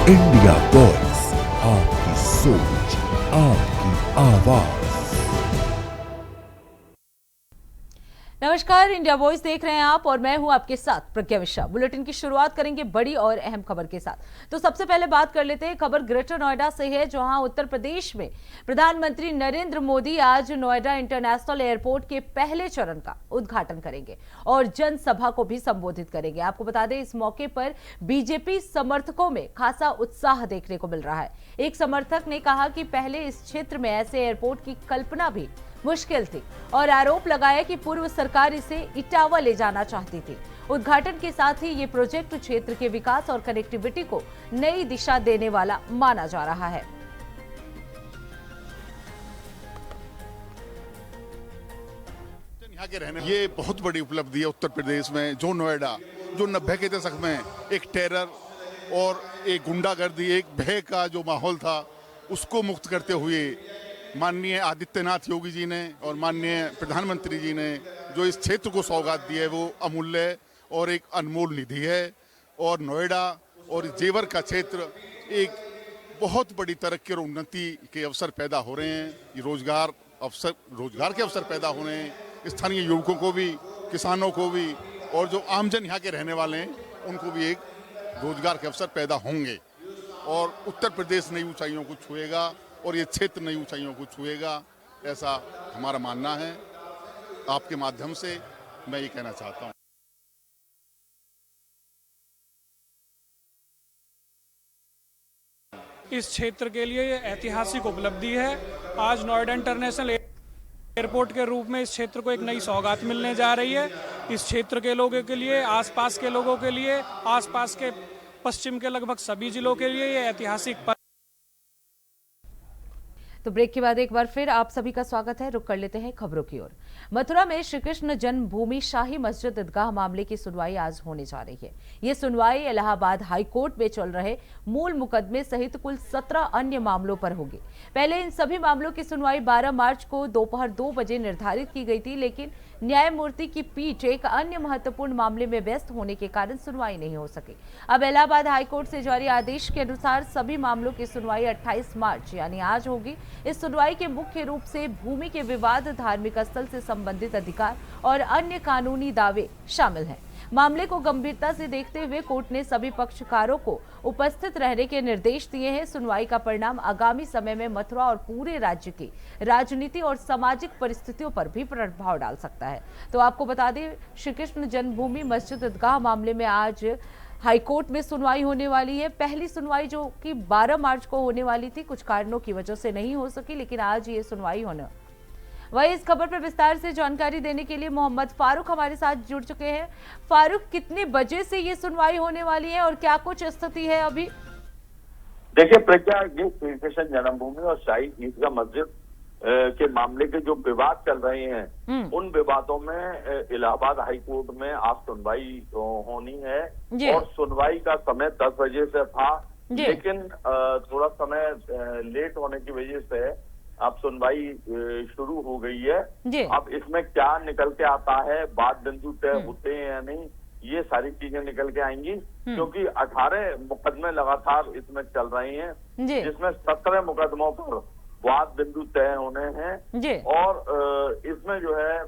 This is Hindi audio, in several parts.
इंडिया वॉइस, आपकी सोच, आपकी आवाज। नमस्कार, इंडिया वॉइस देख रहे हैं आप और मैं हूं आपके साथ प्रज्ञा मिश्रा। बुलेटिन की शुरुआत करेंगे बड़ी और अहम खबर के साथ। तो सबसे पहले बात कर लेते हैं, खबर ग्रेटर नोएडा से है, जहां उत्तर प्रदेश में प्रधानमंत्री नरेंद्र मोदी आज नोएडा इंटरनेशनल एयरपोर्ट के पहले चरण का उद्घाटन करेंगे और जनसभा को भी संबोधित करेंगे। आपको बता दें, इस मौके पर बीजेपी समर्थकों में खासा उत्साह देखने को मिल रहा है। एक समर्थक ने कहा कि पहले इस क्षेत्र में ऐसे एयरपोर्ट की कल्पना भी मुश्किल थी और आरोप लगाया कि पूर्व सरकार इसे इटावा ले जाना चाहती थी। उद्घाटन के साथ ही ये प्रोजेक्ट क्षेत्र के विकास और कनेक्टिविटी को नई दिशा देने वाला माना जा रहा है। यहाँ के रहने ये बहुत बड़ी उपलब्धि है उत्तर प्रदेश में। जो नोएडा, जो 90 के दशक में एक टेरर और एक गुंडागर्दी, एक भय का जो माहौल था, उसको मुक्त करते हुए माननीय आदित्यनाथ योगी जी ने और माननीय प्रधानमंत्री जी ने जो इस क्षेत्र को सौगात दी है, वो अमूल्य और एक अनमोल निधि है। और नोएडा और जेवर का क्षेत्र एक बहुत बड़ी तरक्की और उन्नति के अवसर पैदा हो रहे हैं। ये रोजगार के अवसर पैदा हो रहे हैं स्थानीय युवकों को भी, किसानों को भी, और जो आमजन यहाँ के रहने वाले हैं उनको भी एक रोजगार के अवसर पैदा होंगे और उत्तर प्रदेश नई ऊंचाइयों को छुएगा और ये क्षेत्र नई ऊंचाइयों को छुएगा, ऐसा हमारा मानना है। आपके माध्यम से मैं ये कहना चाहता हूँ। इस क्षेत्र के लिए ये ऐतिहासिक उपलब्धि है। आज नोएडा इंटरनेशनल एयरपोर्ट के रूप में इस क्षेत्र को एक नई सौगात मिलने जा रही है। इस क्षेत्र के लोगों के लिए, आसपास के लोगों के लिए, आसपास के पश्चिम के लगभग सभी जिलों के लिए ये ऐतिहासिक। तो ब्रेक के बाद एक बार फिर आप सभी का स्वागत है। रुक कर लेते हैं खबरों की ओर। मथुरा में श्री कृष्ण जन्मभूमि शाही मस्जिद ईदगाह मामले की सुनवाई आज होने जा रही है। ये सुनवाई इलाहाबाद हाई कोर्ट में चल रहे मूल मुकदमे सहित कुल 17 अन्य मामलों पर होगी। पहले इन सभी मामलों की सुनवाई 12 मार्च को दोपहर 2 बजे निर्धारित की गई थी, लेकिन न्यायमूर्ति की पीठ एक अन्य महत्वपूर्ण मामले में व्यस्त होने के कारण सुनवाई नहीं हो सकी। अब इलाहाबाद हाईकोर्ट से जारी आदेश के अनुसार सभी मामलों की सुनवाई 28 मार्च यानी आज होगी। इस सुनवाई के मुख्य रूप से भूमि के विवाद, धार्मिक स्थल से संबंधित अधिकार और अन्य कानूनी दावे शामिल हैं। मामले को गंभीरता से देखते हुए कोर्ट ने सभी पक्षकारों को उपस्थित रहने के निर्देश दिए हैं। सुनवाई का परिणाम आगामी समय में मथुरा और पूरे राज्य की राजनीति और सामाजिक परिस्थितियों पर भी प्रभाव डाल सकता है। तो आपको बता दें, श्री कृष्ण जन्मभूमि मस्जिद ईदगाह मामले में आज हाईकोर्ट में सुनवाई होने वाली है। पहली सुनवाई जो कि 12 मार्च को होने वाली थी, कुछ कारणों की वजह से नहीं हो सकी, लेकिन आज ये सुनवाई होना। वही इस खबर पर विस्तार से जानकारी देने के लिए मोहम्मद फारूक हमारे साथ जुड़ चुके हैं। फारूक, कितने बजे से ये सुनवाई होने वाली है और क्या कुछ स्थिति है अभी? देखिए प्रज्ञा, ये श्री कृष्ण जन्मभूमि और शाही ईदगाह मस्जिद के मामले के जो विवाद चल रहे हैं, उन विवादों में इलाहाबाद हाई कोर्ट में आज सुनवाई होनी है और सुनवाई का समय 10 बजे से था, लेकिन थोड़ा समय लेट होने की वजह से अब सुनवाई शुरू हो गई है। अब इसमें क्या निकल के आता है, बात बिंदु तय होते हैं या नहीं, ये सारी चीजें निकल के आएंगी, क्योंकि 18 मुकदमे लगातार इसमें चल रहे हैं, जिसमें 17 मुकदमों पर वाद बिंदु तय होने हैं। और इसमें जो है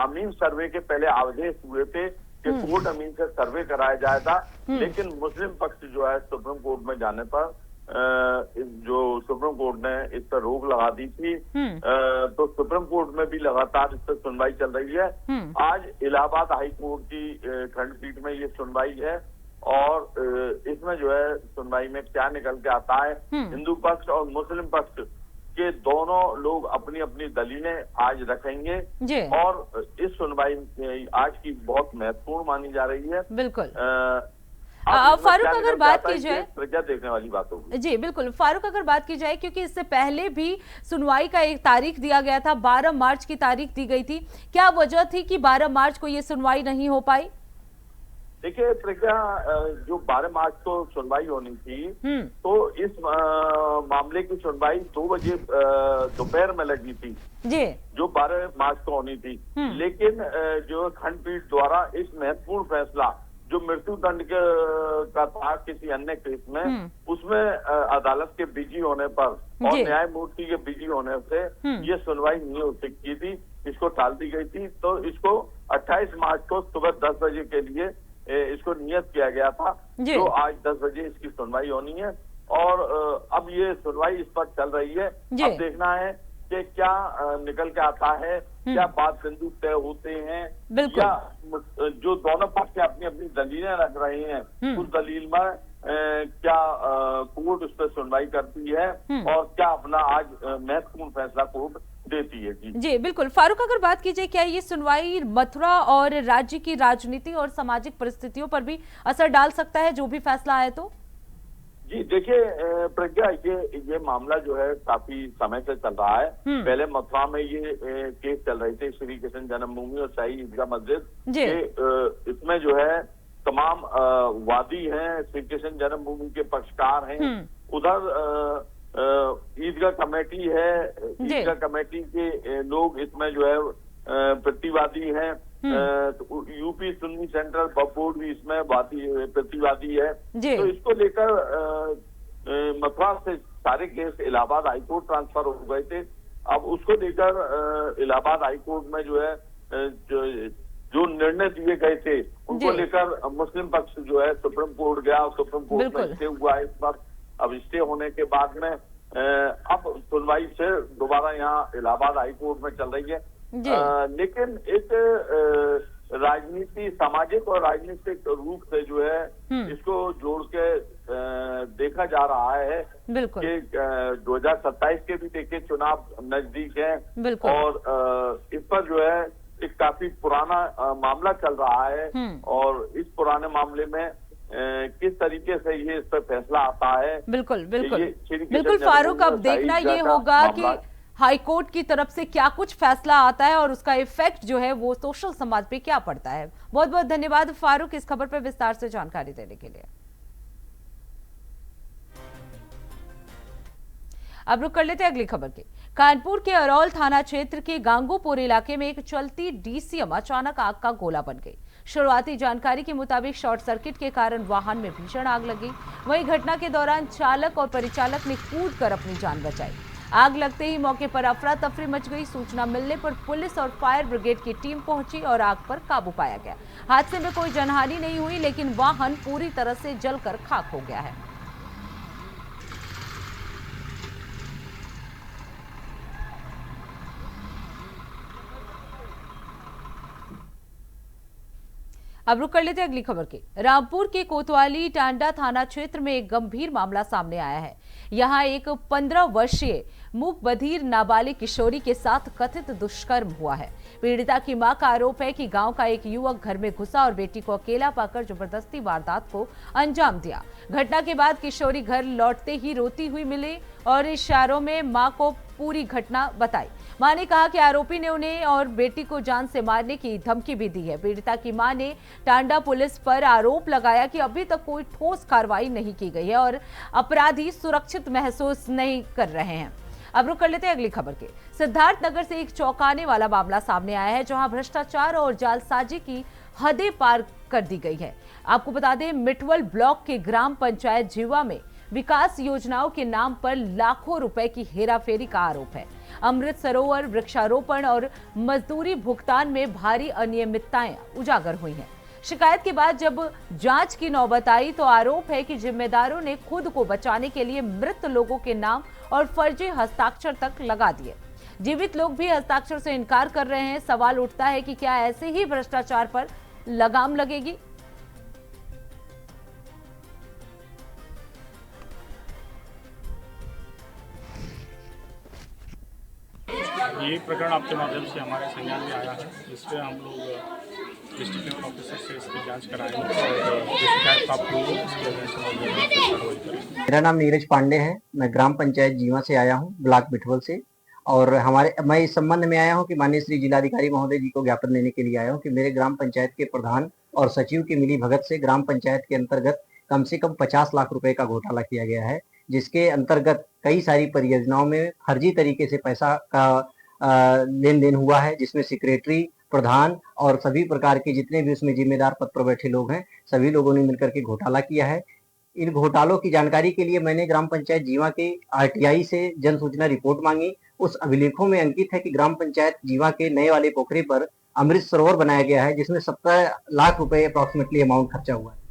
अमीन सर्वे के पहले आदेश हुए थे कि कोर्ट अमीन से सर्वे कराया जाएगा, लेकिन मुस्लिम पक्ष जो है सुप्रीम कोर्ट में जाने पर जो सुप्रीम कोर्ट ने इस पर रोक लगा दी थी, तो सुप्रीम कोर्ट में भी लगातार इस पर सुनवाई चल रही है। आज इलाहाबाद हाई कोर्ट की खंडपीठ में ये सुनवाई है और इसमें जो है सुनवाई में क्या निकल के आता है, हिंदू पक्ष और मुस्लिम पक्ष के दोनों लोग अपनी अपनी दलीलें आज रखेंगे और इस सुनवाई आज की बहुत महत्वपूर्ण मानी जा रही है। बिल्कुल। फारूक, अगर बात की जाए, प्रज्ञा देखने वाली बात होगी। जी बिल्कुल फारूक, अगर बात की जाए, क्योंकि इससे पहले भी सुनवाई का एक तारीख दिया गया था, 12 मार्च की तारीख दी गई थी, क्या वजह थी कि 12 मार्च को ये सुनवाई नहीं हो पाई? देखिए प्रज्ञा, जो 12 मार्च को सुनवाई होनी थी, तो इस मामले की सुनवाई 2 बजे दोपहर में लगी थी, जो 12 मार्च को होनी थी, लेकिन जो खंडपीठ द्वारा इस महत्वपूर्ण फैसला जो मृत्यु दंड का था किसी अन्य केस में, उसमें अदालत के बिजी होने पर और न्यायमूर्ति के बिजी होने से ये सुनवाई नहीं हो सकती थी, इसको टाल दी गई थी। तो इसको 28 मार्च को सुबह 10 बजे के लिए इसको नियत किया गया था, जो आज 10 बजे इसकी सुनवाई होनी है। और अब ये सुनवाई इस पर चल रही है। अब देखना है कि क्या निकल के आता है, क्या बात बिंदु तय होते हैं, या जो दोनों पक्ष अपनी अपनी दलीलें रख रहे हैं, उस दलील में क्या कोर्ट उस पर सुनवाई करती है और क्या अपना आज महत्वपूर्ण फैसला कोर्ट देती है। जी बिल्कुल। फारूक, अगर बात की जाए, क्या ये सुनवाई मथुरा और राज्य की राजनीति और सामाजिक परिस्थितियों पर भी असर डाल सकता है, जो भी फैसला आए तो? जी देखिए प्रज्ञा, ये मामला जो है काफी समय से चल रहा है। पहले मथुरा में ये केस चल रहे थे, श्री कृष्ण जन्मभूमि और शाही ईदगाह मस्जिद। इसमें जो है तमाम वादी हैं, श्री कृष्ण जन्मभूमि के पक्षकार हैं, उधर ईदगाह कमेटी है, ईदगाह कमेटी के लोग इसमें जो है प्रतिवादी हैं। तो यूपी सुन्नी सेंट्रल बोर्ड भी इसमें प्रतिवादी है। तो इसको लेकर मथुरा से सारे केस इलाहाबाद हाईकोर्ट ट्रांसफर हो गए थे। अब उसको लेकर इलाहाबाद हाईकोर्ट में जो है जो निर्णय दिए गए थे, उनको लेकर मुस्लिम पक्ष जो है सुप्रीम कोर्ट गया, सुप्रीम कोर्ट में स्टे हुआ है इस बार। अब स्टे होने के बाद में अब सुनवाई से दोबारा यहाँ इलाहाबाद हाईकोर्ट में चल रही है। लेकिन एक राजनीति, सामाजिक और राजनीतिक रूप से जो है इसको जोड़ के देखा जा रहा है कि 2027 के भी देखिए चुनाव नजदीक है और इस पर जो है एक काफी पुराना मामला चल रहा है और इस पुराने मामले में किस तरीके से ये इस पर फैसला आता है। बिल्कुल फारूक, अब देखना ये होगा कि हाईकोर्ट की तरफ से क्या कुछ फैसला आता है और उसका इफेक्ट जो है वो सोशल समाज पे क्या पड़ता है। बहुत बहुत धन्यवाद फारूक इस खबर पर विस्तार से जानकारी देने के लिए। अब रुक कर लेते हैं अगली खबर की। कानपुर के अरौल थाना क्षेत्र के गांगोपुर इलाके में एक चलती डीसीएम अचानक आग का गोला बन गई। शुरुआती जानकारी के मुताबिक शॉर्ट सर्किट के कारण वाहन में भीषण आग लगी। वहीं घटना के दौरान चालक और परिचालक ने कूदकर अपनी जान बचाई। आग लगते ही मौके पर अफरा तफरी मच गई। सूचना मिलने पर पुलिस और फायर ब्रिगेड की टीम पहुंची और आग पर काबू पाया गया। हादसे में कोई जनहानि नहीं हुई, लेकिन वाहन पूरी तरह से जलकर खाक हो गया है। अब रुक कर लेते हैं अगली खबर की। रामपुर के कोतवाली टांडा थाना क्षेत्र में एक गंभीर मामला सामने आया है। यहां एक 15 वर्षीय मूक बधिर नाबालिग किशोरी के साथ कथित दुष्कर्म हुआ है। पीड़िता की मां का आरोप है कि गांव का एक युवक घर में घुसा और बेटी को अकेला पाकर जबरदस्ती वारदात को अंजाम दिया। घटना के बाद किशोरी घर लौटते ही रोती हुई मिली और इशारों में मां को पूरी घटना बताई। मां ने कहा कि आरोपी ने उन्हें और बेटी को जान से मारने की धमकी भी दी है। पीड़िता की मां ने टांडा पुलिस पर आरोप लगाया कि अभी तक कोई ठोस कार्रवाई नहीं की गई है और अपराधी सुरक्षित महसूस नहीं कर रहे हैं। अब रुक कर लेते हैं अगली खबर के। सिद्धार्थनगर से एक चौंकाने वाला मामला सामने आया है, जहां भ्रष्टाचार और जालसाजी की हदें पार कर दी गई है। आपको बता दें, मिटवल ब्लॉक के ग्राम पंचायत जीवा में विकास योजनाओं के नाम पर लाखों रुपए की हेराफेरी का आरोप है। अमृत सरोवर वृक्षारोपण और मजदूरी भुगतान में भारी अनियमितताएं उजागर हुई हैं। शिकायत के बाद जब जांच की नौबत आई तो आरोप है कि जिम्मेदारों ने खुद को बचाने के लिए मृत लोगों के नाम और फर्जी हस्ताक्षर तक लगा दिए। जीवित लोग भी हस्ताक्षर से इनकार कर रहे हैं। सवाल उठता है कि क्या ऐसे ही भ्रष्टाचार पर लगाम लगेगी? ये प्रकरण आपके माध्यम से हमारे संज्ञान में आया है, जिसपे हम लोग डिस्ट्रिक्ट लेवल ऑफिसर से इसकी जांच कराएंगे और शिकायत प्राप्त हुई है उसके अनुसार। मेरा नाम नीरज पांडे है। मैं ग्राम पंचायत जीवा से आया हूँ, ब्लॉक मिठवल से। और मैं इस संबंध में आया हूँ कि माननीय श्री जिलाधिकारी महोदय जी को ज्ञापन देने के लिए आया हूँ कि मेरे ग्राम पंचायत के प्रधान और सचिव की मिली भगत से ग्राम पंचायत के अंतर्गत कम से कम 50 लाख रुपए का घोटाला किया गया है, जिसके अंतर्गत कई सारी परियोजनाओं में फर्जी तरीके से पैसा का लेन देन हुआ है, जिसमें सेक्रेटरी प्रधान और सभी प्रकार के जितने भी उसमें जिम्मेदार पद पर बैठे लोग हैं, सभी लोगों ने मिलकर के घोटाला किया है। इन घोटालों की जानकारी के लिए मैंने ग्राम पंचायत जीवा के आरटीआई से जन सूचना रिपोर्ट मांगी। उस अभिलेखों में अंकित है कि ग्राम पंचायत जीवा के नए वाले पोखरे पर अमृत सरोवर बनाया गया है, जिसमें 17 लाख रुपए अप्रोक्सीमेटली अमाउंट खर्चा हुआ है।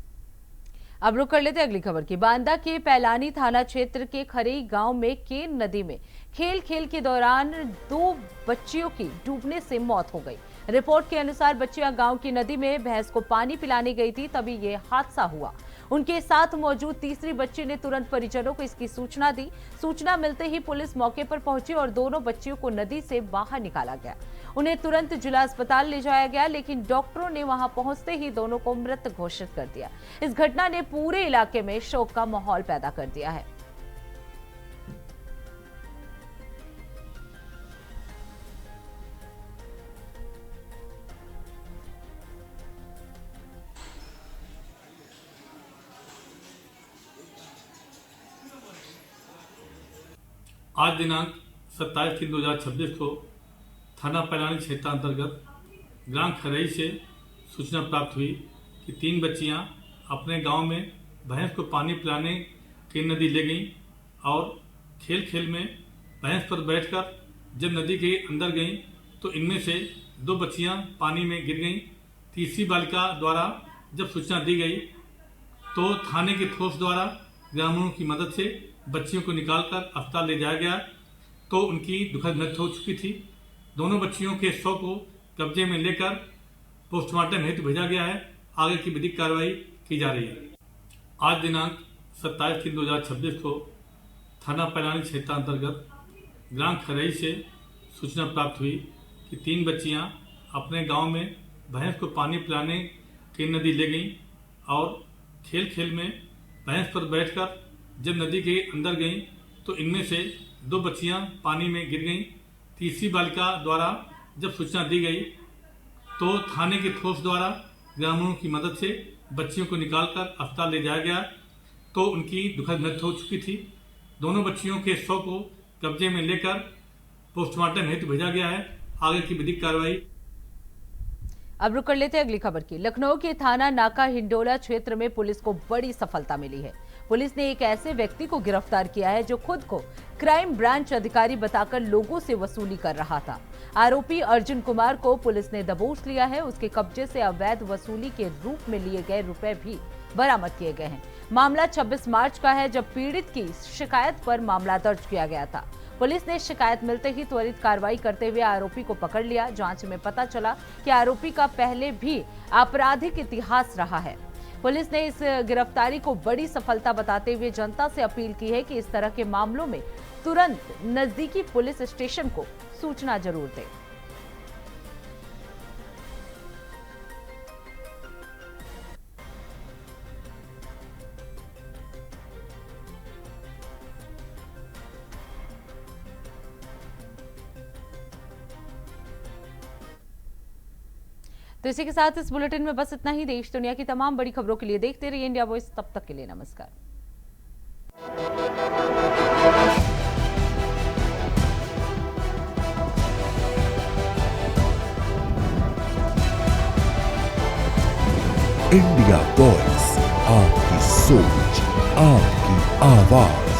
अब रुक कर लेते हैं अगली खबर की। बांदा के पैलानी थाना क्षेत्र के खरई गांव में केन नदी में खेल के दौरान 2 बच्चियों की डूबने से मौत हो गई। रिपोर्ट के अनुसार बच्चियां गांव की नदी में भैंस को पानी पिलाने गई थी, तभी ये हादसा हुआ। उनके साथ मौजूद तीसरी बच्ची ने तुरंत परिजनों को इसकी सूचना दी। सूचना मिलते ही पुलिस मौके पर पहुंची और दोनों बच्चियों को नदी से बाहर निकाला गया। उन्हें तुरंत जिला अस्पताल ले जाया गया, लेकिन डॉक्टरों ने वहां पहुंचते ही दोनों को मृत घोषित कर दिया। इस घटना ने पूरे इलाके में शोक का माहौल पैदा कर दिया है। आज दिनांक 27/3/2026 को थाना पैलानी क्षेत्र अंतर्गत ग्राम खरई से सूचना प्राप्त हुई कि 3 बच्चियां अपने गांव में भैंस को पानी पिलाने के नदी ले गईं और खेल में भैंस पर बैठकर जब नदी के अंदर गईं तो इनमें से 2 बच्चियां पानी में गिर गईं। तीसरी बालिका द्वारा जब सूचना दी गई तो थाने के फोर्स द्वारा ग्रामीणों की मदद से बच्चियों को निकालकर अस्पताल ले जाया गया तो उनकी दुखद मृत्यु हो चुकी थी। दोनों बच्चियों के शव को कब्जे में लेकर पोस्टमार्टम हेतु भेजा गया है। आगे की विधिक कार्रवाई की जा रही है। आज दिनांक 27/3/2026 को थाना पैलानी क्षेत्र अंतर्गत ग्राम खरई से सूचना प्राप्त हुई कि 3 बच्चियां अपने गांव में भैंस को पानी पिलाने के नदी ले गईं और खेल में भैंस पर बैठकर जब नदी के अंदर गईं तो इनमें से 2 बच्चियां पानी में गिर गईं। तीसरी बालिका द्वारा जब सूचना दी गई तो थाने के फोर्स द्वारा ग्रामीणों की मदद से बच्चियों को निकालकर अस्पताल ले जाया गया तो उनकी दुखद मृत्यु हो चुकी थी। दोनों बच्चियों के शव को कब्जे में लेकर पोस्टमार्टम हेतु भेजा गया है। आगे की विधिक कार्रवाई। अब रुक कर लेते हैं अगली खबर की। लखनऊ के थाना नाका हिंडोला क्षेत्र में पुलिस को बड़ी सफलता मिली है। पुलिस ने एक ऐसे व्यक्ति को गिरफ्तार किया है जो खुद को क्राइम ब्रांच अधिकारी बताकर लोगों से वसूली कर रहा था। आरोपी अर्जुन कुमार को पुलिस ने दबोच लिया है। उसके कब्जे से अवैध वसूली के रूप में लिए गए रुपए भी बरामद किए गए हैं। मामला 26 मार्च का है, जब पीड़ित की शिकायत पर मामला दर्ज किया गया था। पुलिस ने शिकायत मिलते ही त्वरित कार्रवाई करते हुए आरोपी को पकड़ लिया। जांच में पता चला कि आरोपी का पहले भी आपराधिक इतिहास रहा है। पुलिस ने इस गिरफ्तारी को बड़ी सफलता बताते हुए जनता से अपील की है कि इस तरह के मामलों में तुरंत नजदीकी पुलिस स्टेशन को सूचना जरूर दें। तो इसी के साथ इस बुलेटिन में बस इतना ही। देश दुनिया की तमाम बड़ी खबरों के लिए देखते रहिए इंडिया वॉइस। तब तक के लिए नमस्कार। इंडिया वॉइस, आपकी सोच, आपकी आवाज।